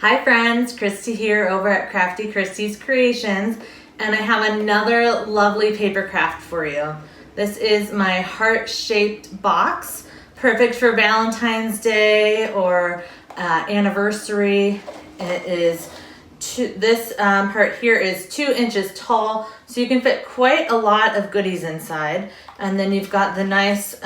Hi friends, Christy here over at Crafty Christy's Creations, and I have another lovely paper craft for you. This is my heart-shaped box, perfect for Valentine's Day or anniversary. It is this part here is 2 inches tall, so you can fit quite a lot of goodies inside. And then you've got the nice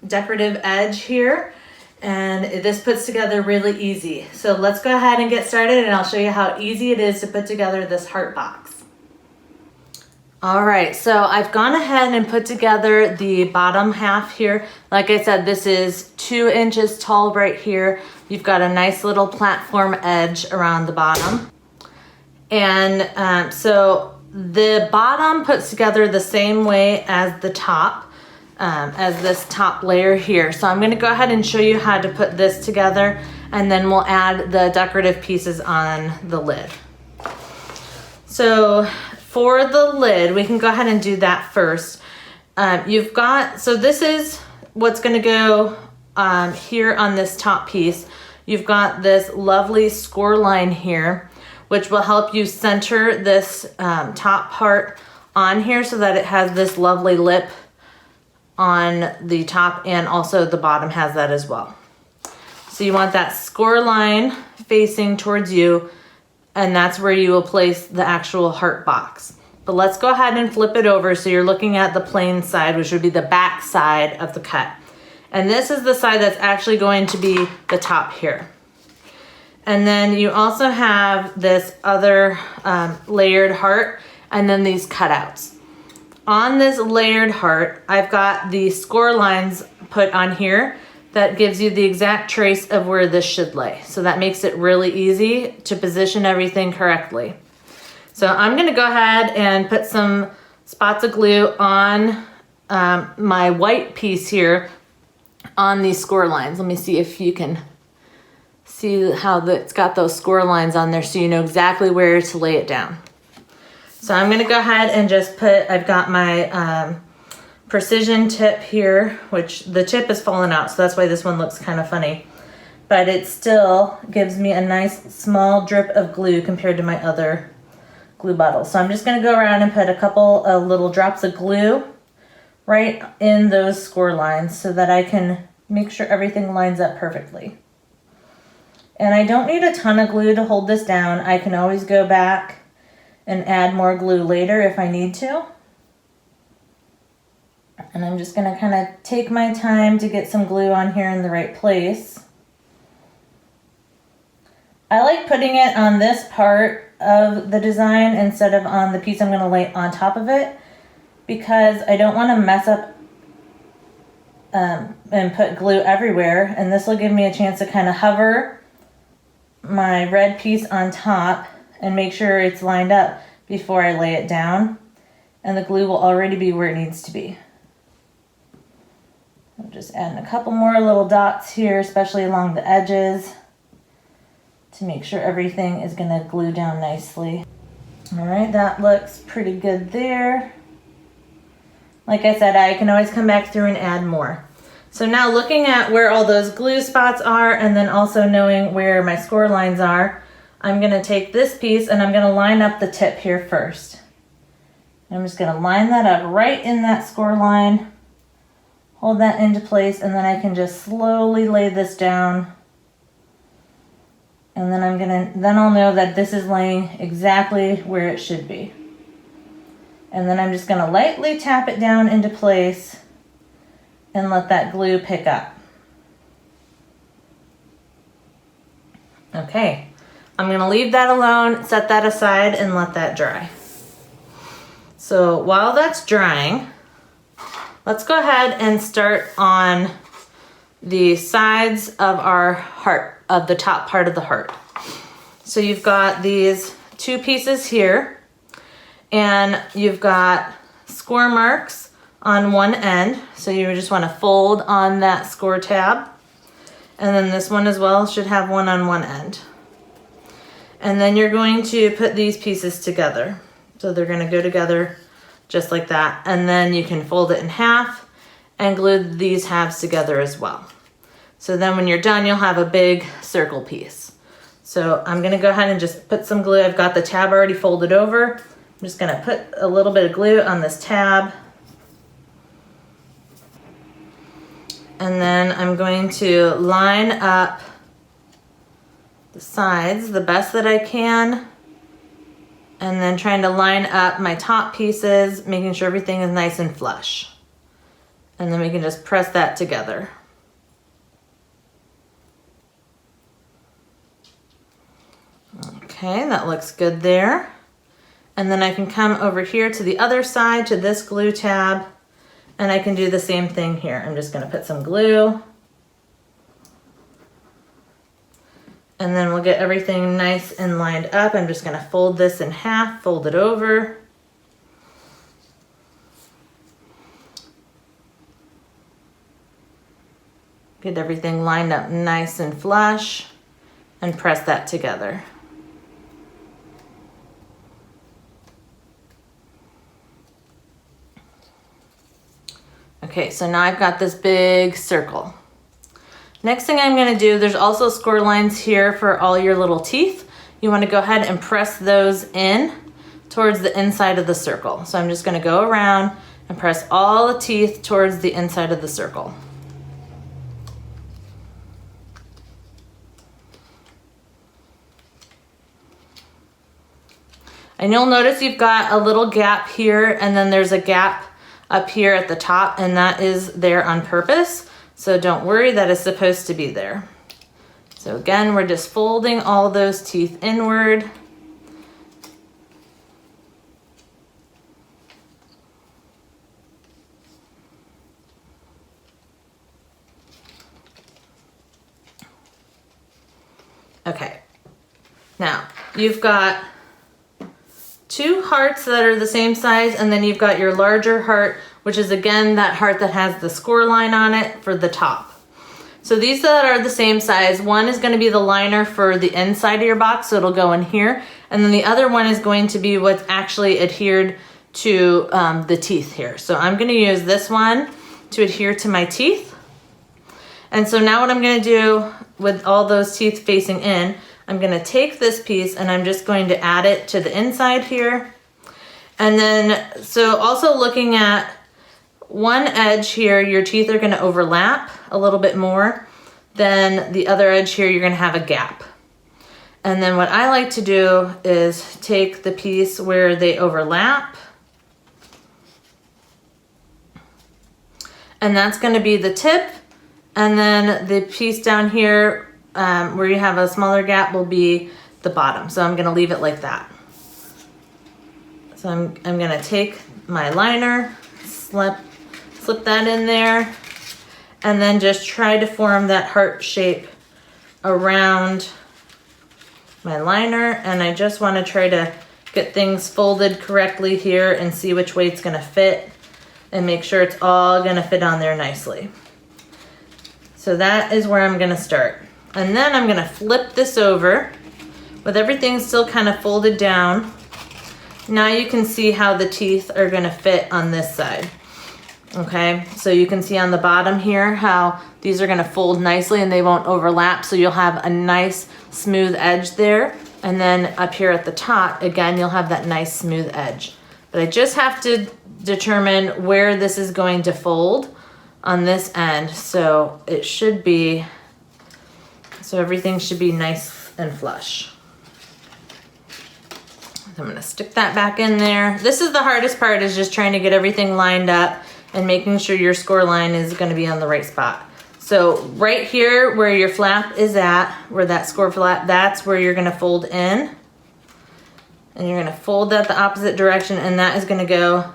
decorative edge here. And this puts together really easy. So let's go ahead and get started and I'll show you how easy it is to put together this heart box. All right, so I've gone ahead and put together the bottom half here. Like I said, this is 2 inches tall right here. You've got a nice little platform edge around the bottom. And so the bottom puts together the same way as the top. As this top layer here. So I'm going to go ahead and show you how to put this together, and then we'll add the decorative pieces on the lid. So for the lid, we can go ahead and do that first. So this is what's going to go here on this top piece. You've got this lovely score line here, which will help you center this top part on here so that it has this lovely lip on the top, and also the bottom has that as well. So you want that score line facing towards you, and that's where you will place the actual heart box. But let's go ahead and flip it over so you're looking at the plain side, which would be the back side of the cut. And this is the side that's actually going to be the top here. And then you also have this other layered heart, and then these cutouts. On this layered heart, I've got the score lines put on here that gives you the exact trace of where this should lay. So that makes it really easy to position everything correctly. So I'm gonna go ahead and put some spots of glue on my white piece here on these score lines. Let me see if you can see how it's got those score lines on there so you know exactly where to lay it down. So I'm gonna go ahead and just I've got my precision tip here, which the tip has fallen out, so that's why this one looks kind of funny. But it still gives me a nice small drip of glue compared to my other glue bottles. So I'm just gonna go around and put a couple of little drops of glue right in those score lines so that I can make sure everything lines up perfectly. And I don't need a ton of glue to hold this down. I can always go back and add more glue later if I need to. And I'm just gonna kind of take my time to get some glue on here in the right place. I like putting it on this part of the design instead of on the piece I'm gonna lay on top of it, because I don't wanna mess up and put glue everywhere. And this will give me a chance to kind of hover my red piece on top and make sure it's lined up before I lay it down, and the glue will already be where it needs to be. I'm just adding a couple more little dots here, especially along the edges, to make sure everything is gonna glue down nicely. All right, that looks pretty good there. Like I said, I can always come back through and add more. So now looking at where all those glue spots are, and then also knowing where my score lines are, I'm gonna take this piece and I'm gonna line up the tip here first. I'm just gonna line that up right in that score line, hold that into place, and then I can just slowly lay this down. And then I'll know that this is laying exactly where it should be. And then I'm just gonna lightly tap it down into place and let that glue pick up. Okay. I'm gonna leave that alone, set that aside, and let that dry. So while that's drying, let's go ahead and start on the sides of our heart, of the top part of the heart. So you've got these 2 pieces here, and you've got score marks on one end. So you just wanna fold on that score tab. And then this one as well should have one on one end. And then you're going to put these pieces together. So they're gonna go together just like that. And then you can fold it in half and glue these halves together as well. So then when you're done, you'll have a big circle piece. So I'm gonna go ahead and just put some glue. I've got the tab already folded over. I'm just gonna put a little bit of glue on this tab. And then I'm going to line up the sides the best that I can. And then trying to line up my top pieces, making sure everything is nice and flush. And then we can just press that together. Okay, that looks good there. And then I can come over here to the other side to this glue tab, and I can do the same thing here. I'm just gonna put some glue. And then we'll get everything nice and lined up. I'm just gonna fold this in half, fold it over. Get everything lined up nice and flush and press that together. Okay, so now I've got this big circle. Next thing I'm gonna do, there's also score lines here for all your little teeth. You wanna go ahead and press those in towards the inside of the circle. So I'm just gonna go around and press all the teeth towards the inside of the circle. And you'll notice you've got a little gap here, and then there's a gap up here at the top, and that is there on purpose. So don't worry, that is supposed to be there. So again, we're just folding all those teeth inward. Okay, now you've got two hearts that are the same size, and then you've got your larger heart, which is again that heart that has the score line on it for the top. So these that are the same size, one is going to be the liner for the inside of your box, so it'll go in here, and then the other one is going to be what's actually adhered to the teeth here. So I'm going to use this one to adhere to my teeth. And so now what I'm going to do with all those teeth facing in, I'm gonna take this piece and I'm just going to add it to the inside here. And then, so also looking at one edge here, your teeth are gonna overlap a little bit more than the other edge here, you're gonna have a gap. And then what I like to do is take the piece where they overlap, and that's gonna be the tip, and then the piece down here where you have a smaller gap will be the bottom. So I'm gonna leave it like that. So I'm gonna take my liner, slip that in there, and then just try to form that heart shape around my liner. And I just wanna try to get things folded correctly here and see which way it's gonna fit and make sure it's all gonna fit on there nicely. So that is where I'm gonna start. And then I'm gonna flip this over with everything still kind of folded down. Now you can see how the teeth are gonna fit on this side. Okay, so you can see on the bottom here how these are gonna fold nicely and they won't overlap, so you'll have a nice smooth edge there. And then up here at the top, again, you'll have that nice smooth edge. But I just have to determine where this is going to fold on this end. So it should be, so everything should be nice and flush. So I'm gonna stick that back in there. This is the hardest part, is just trying to get everything lined up and making sure your score line is gonna be on the right spot. So right here where your flap is at, where that score flap, that's where you're gonna fold in. And you're gonna fold that the opposite direction, and that is gonna go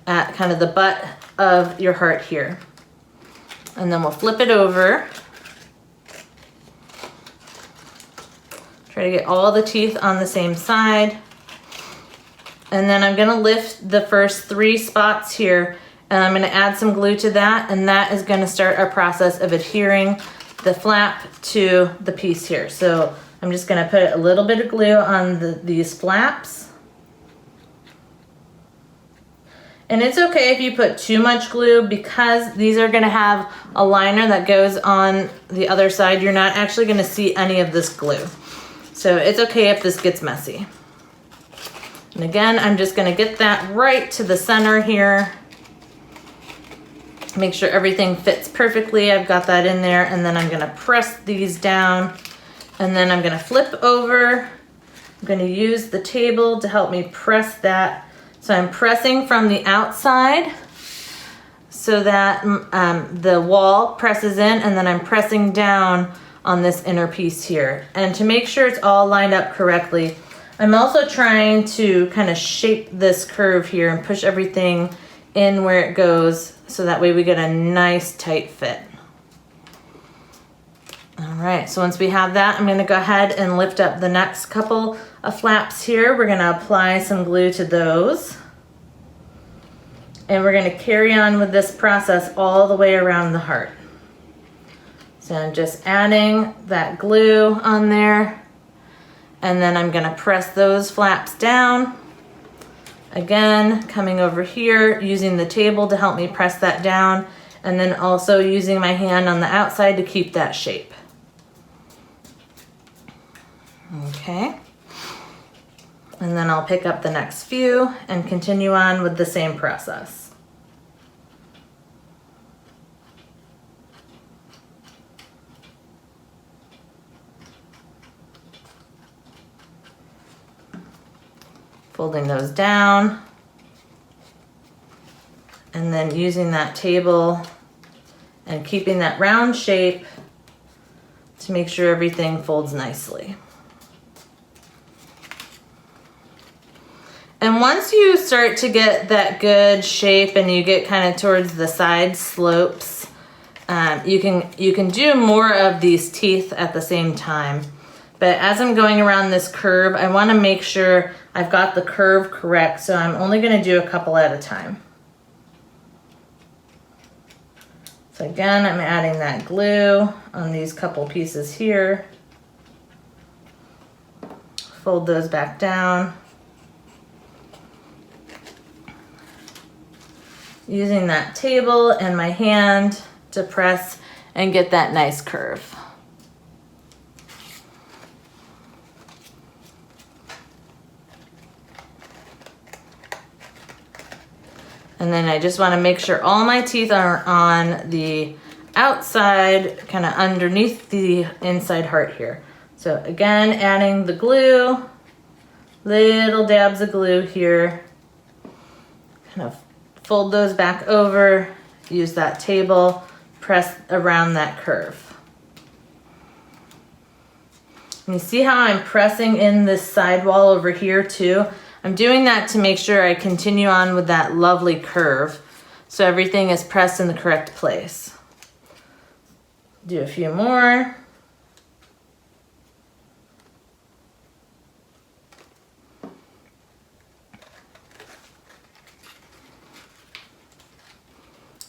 at kind of the butt of your heart here. And then we'll flip it over. Try to get all the teeth on the same side. And then I'm gonna lift the first 3 spots here, and I'm gonna add some glue to that, and that is gonna start our process of adhering the flap to the piece here. So I'm just gonna put a little bit of glue on these flaps. And it's okay if you put too much glue, because these are gonna have a liner that goes on the other side. You're not actually gonna see any of this glue. So it's okay if this gets messy. And again, I'm just gonna get that right to the center here. Make sure everything fits perfectly. I've got that in there, and then I'm gonna press these down, and then I'm gonna flip over. I'm gonna use the table to help me press that. So I'm pressing from the outside so that the wall presses in, and then I'm pressing down on this inner piece here. And to make sure it's all lined up correctly, I'm also trying to kind of shape this curve here and push everything in where it goes so that way we get a nice tight fit. All right, so once we have that, I'm gonna go ahead and lift up the next couple of flaps here. We're gonna apply some glue to those. And we're gonna carry on with this process all the way around the heart. So I'm just adding that glue on there, and then I'm gonna press those flaps down. Again, coming over here, using the table to help me press that down, and then also using my hand on the outside to keep that shape. Okay. And then I'll pick up the next few and continue on with the same process. Folding those down, and then using that table and keeping that round shape to make sure everything folds nicely. And once you start to get that good shape and you get kind of towards the side slopes, you can do more of these teeth at the same time. But as I'm going around this curve, I want to make sure I've got the curve correct, so I'm only going to do a couple at a time. So again, I'm adding that glue on these couple pieces here. Fold those back down. Using that table and my hand to press and get that nice curve. And then I just want to make sure all my teeth are on the outside, kind of underneath the inside heart here. So again, adding the glue, little dabs of glue here. Kind of fold those back over, use that table, press around that curve. And you see how I'm pressing in this sidewall over here too? I'm doing that to make sure I continue on with that lovely curve so everything is pressed in the correct place. Do a few more.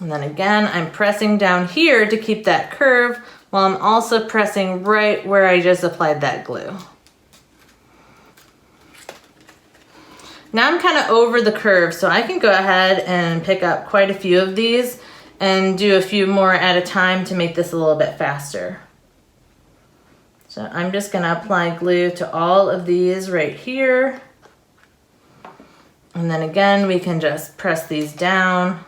And then again, I'm pressing down here to keep that curve while I'm also pressing right where I just applied that glue. Now I'm kind of over the curve, so I can go ahead and pick up quite a few of these and do a few more at a time to make this a little bit faster. So I'm just going to apply glue to all of these right here. And then again, we can just press these down.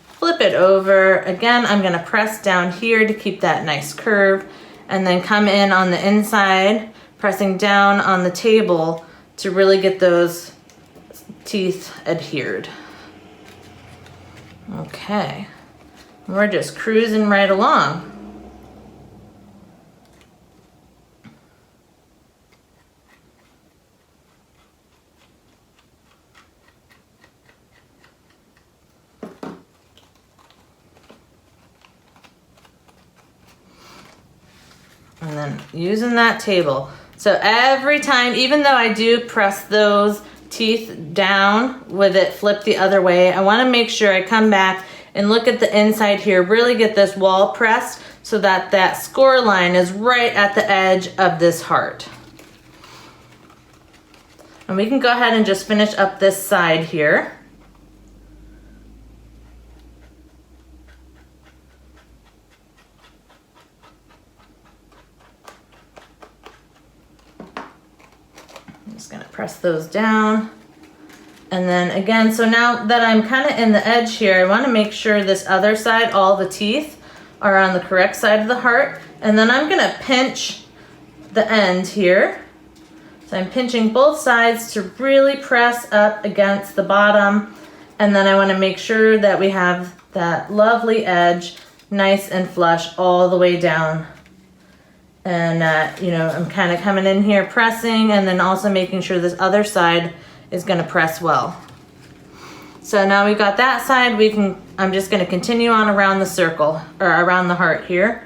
Flip it over. Again, I'm going to press down here to keep that nice curve, and then come in on the inside, pressing down on the table to really get those teeth adhered. Okay, we're just cruising right along. And then using that table. So every time, even though I do press those teeth down with it flipped the other way, I want to make sure I come back and look at the inside here, really get this wall pressed so that that score line is right at the edge of this heart. And we can go ahead and just finish up this side here. I'm just gonna press those down. And then again, so now that I'm kind of in the edge here, I want to make sure this other side, all the teeth are on the correct side of the heart. And then I'm gonna pinch the end here. So I'm pinching both sides to really press up against the bottom. And then I want to make sure that we have that lovely edge nice and flush all the way down. And you know, I'm kind of coming in here pressing and then also making sure this other side is going to press well. So now we got that side, I'm just going to continue on around the circle or around the heart here.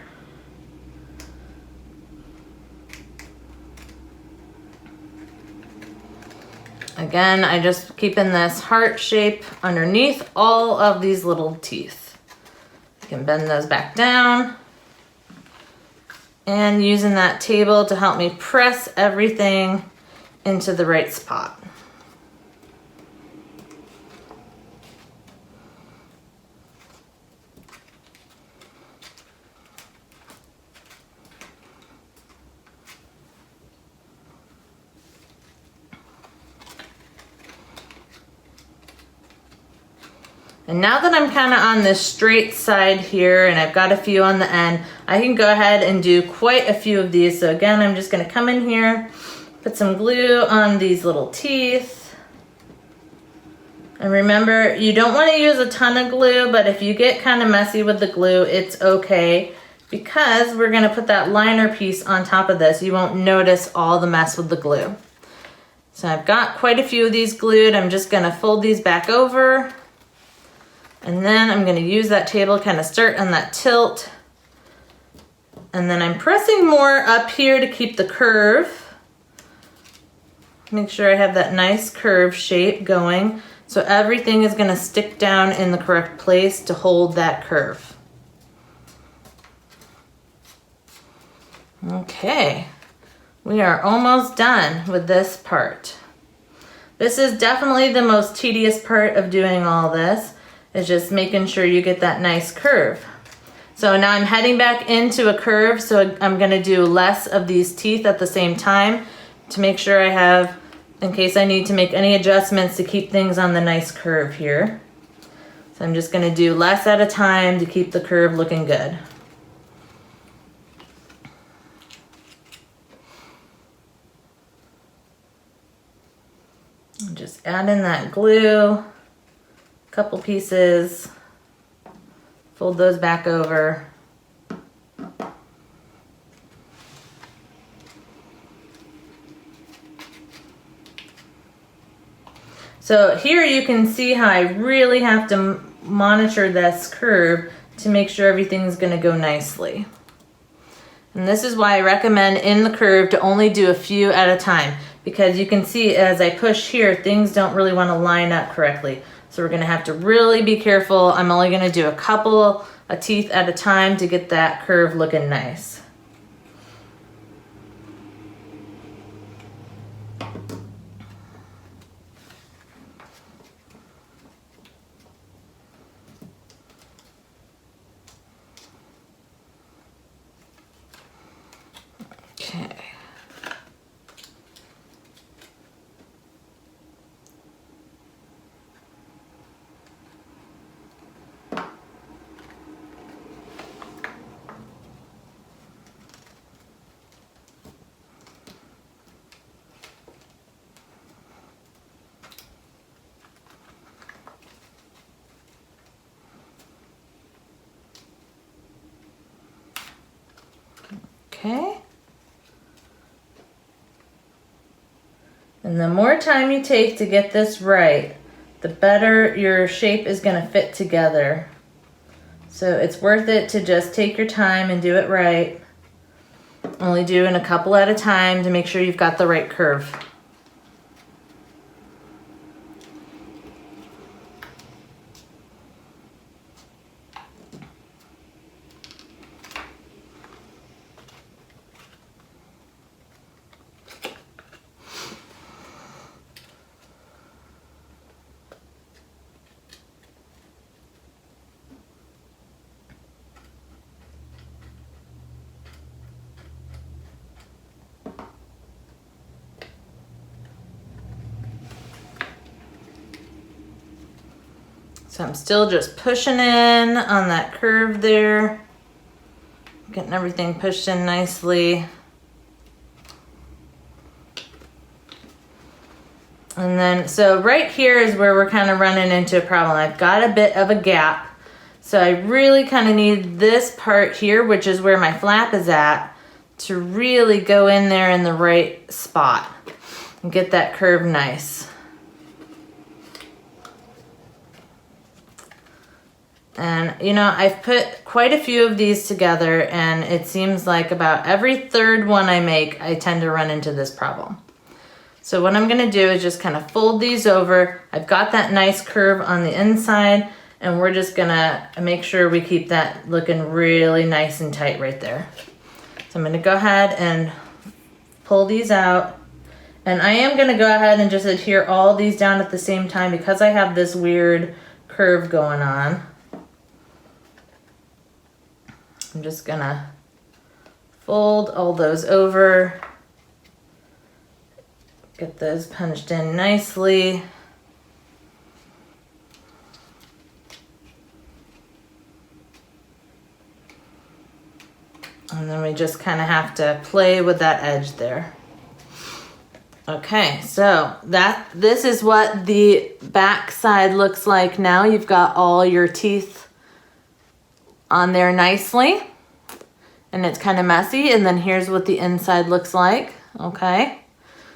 Again, I just keeping this heart shape underneath all of these little teeth. You can bend those back down. And using that table to help me press everything into the right spot. And now that I'm kind of on this straight side here and I've got a few on the end, I can go ahead and do quite a few of these. So again, I'm just going to come in here, put some glue on these little teeth. And remember, you don't want to use a ton of glue, but if you get kind of messy with the glue, it's okay, because we're going to put that liner piece on top of this. You won't notice all the mess with the glue. So I've got quite a few of these glued. I'm just going to fold these back over. And then I'm going to use that table, kind of start on that tilt. And then I'm pressing more up here to keep the curve. Make sure I have that nice curve shape going. So everything is going to stick down in the correct place to hold that curve. Okay, we are almost done with this part. This is definitely the most tedious part of doing all this. Is just making sure you get that nice curve. So now I'm heading back into a curve, so I'm gonna do less of these teeth at the same time to make sure I have, in case I need to make any adjustments to keep things on the nice curve here. So I'm just gonna do less at a time to keep the curve looking good. And just add in that glue. Couple pieces, fold those back over. So here you can see how I really have to monitor this curve to make sure everything's going to go nicely. And this is why I recommend in the curve to only do a few at a time, because you can see as I push here, things don't really want to line up correctly. So we're gonna have to really be careful. I'm only gonna do a couple of teeth at a time to get that curve looking nice. Okay. Okay. And the more time you take to get this right, the better your shape is going to fit together. So it's worth it to just take your time and do it right. Only doing a couple at a time to make sure you've got the right curve. So I'm still just pushing in on that curve there, getting everything pushed in nicely. And then, so right here is where we're kind of running into a problem. I've got a bit of a gap. So I really kind of need this part here, which is where my flap is at, to really go in there in the right spot and get that curve nice. And you know, I've put quite a few of these together, and it seems like about every third one I make, I tend to run into this problem. So what I'm gonna do is just kind of fold these over. I've got that nice curve on the inside, and we're just gonna make sure we keep that looking really nice and tight right there. So I'm gonna go ahead and pull these out. And I am gonna go ahead and just adhere all these down at the same time because I have this weird curve going on. I'm just gonna fold all those over, get those punched in nicely. And then we just kind of have to play with that edge there. Okay, so this is what the back side looks like now. You've got all your teeth on there nicely, and it's kind of messy. And then here's what the inside looks like. Okay,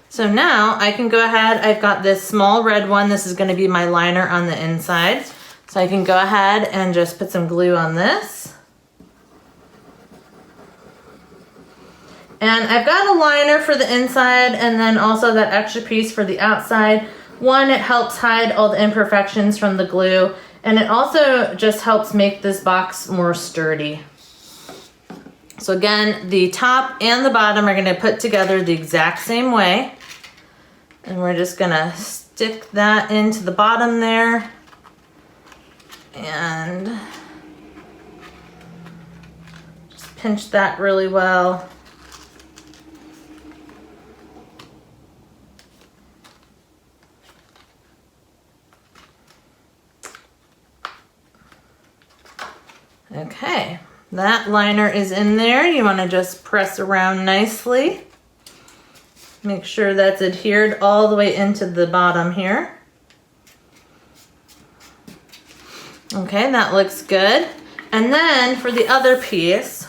so now I can go ahead. I've got this small red one. This is going to be my liner on the inside. So I can go ahead and just put some glue on this. And I've got a liner for the inside and then also that extra piece for the outside. One, it helps hide all the imperfections from the glue, and it also just helps make this box more sturdy. So again, the top and the bottom are gonna put together the exact same way. And we're just gonna stick that into the bottom there. And just pinch that really well. Okay, that liner is in there. You want to just press around nicely. Make sure that's adhered all the way into the bottom here. Okay, that looks good. And then for the other piece,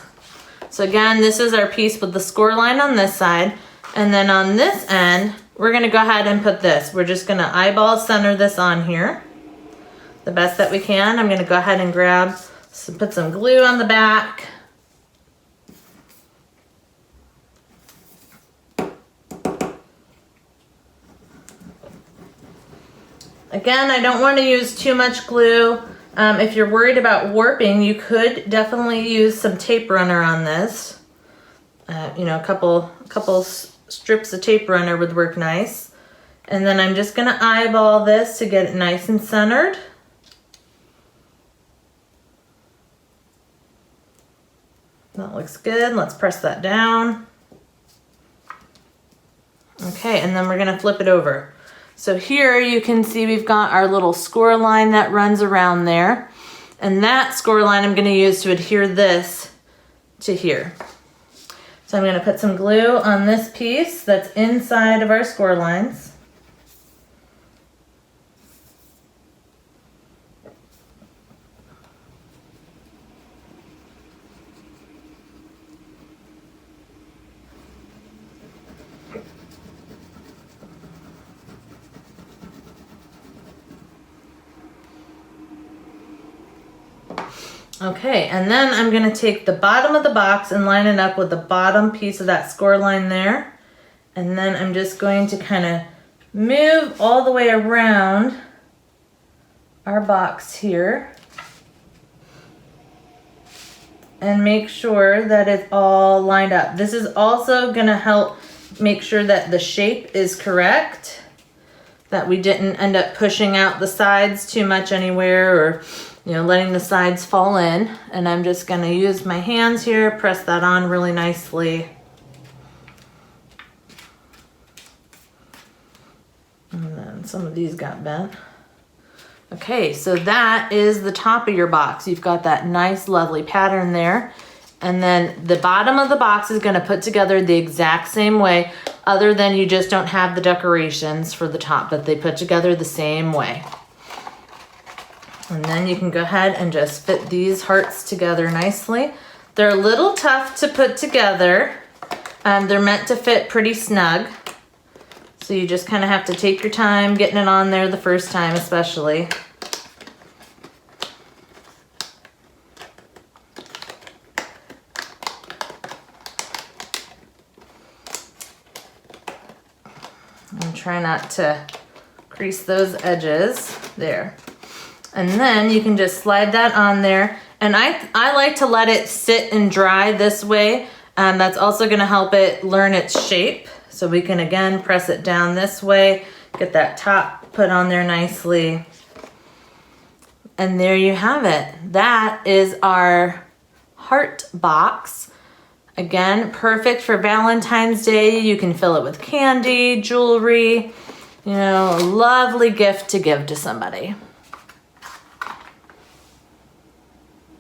so again, this is our piece with the score line on this side. And then on this end, we're going to go ahead and put this. We're just going to eyeball center this on here the best that we can. I'm going to go ahead and grab, so put some glue on the back. Again, I don't want to use too much glue. If you're worried about warping, you could definitely use some tape runner on this. You know, a couple strips of tape runner would work nice. And then I'm just gonna eyeball this to get it nice and centered. That looks good. Let's press that down. Okay, and then we're gonna flip it over. So here you can see we've got our little score line that runs around there. And that score line I'm gonna use to adhere this to here. So I'm gonna put some glue on this piece that's inside of our score lines. Okay, and then I'm gonna take the bottom of the box and line it up with the bottom piece of that score line there. And then I'm just going to kind of move all the way around our box here and make sure that it's all lined up. This is also gonna help make sure that the shape is correct, that we didn't end up pushing out the sides too much anywhere, or letting the sides fall in. And I'm just gonna use my hands here, press that on really nicely. And then some of these got bent. Okay, so that is the top of your box. You've got that nice, lovely pattern there. And then the bottom of the box is gonna put together the exact same way, other than you just don't have the decorations for the top, but they put together the same way. And then you can go ahead and just fit these hearts together nicely. They're a little tough to put together. They're meant to fit pretty snug. So you just kind of have to take your time getting it on there the first time, especially. And try not to crease those edges there. And then you can just slide that on there. And I like to let it sit and dry this way. That's also gonna help it learn its shape. So we can again press it down this way, get that top put on there nicely. And there you have it. That is our heart box. Again, perfect for Valentine's Day. You can fill it with candy, jewelry, you know, a lovely gift to give to somebody.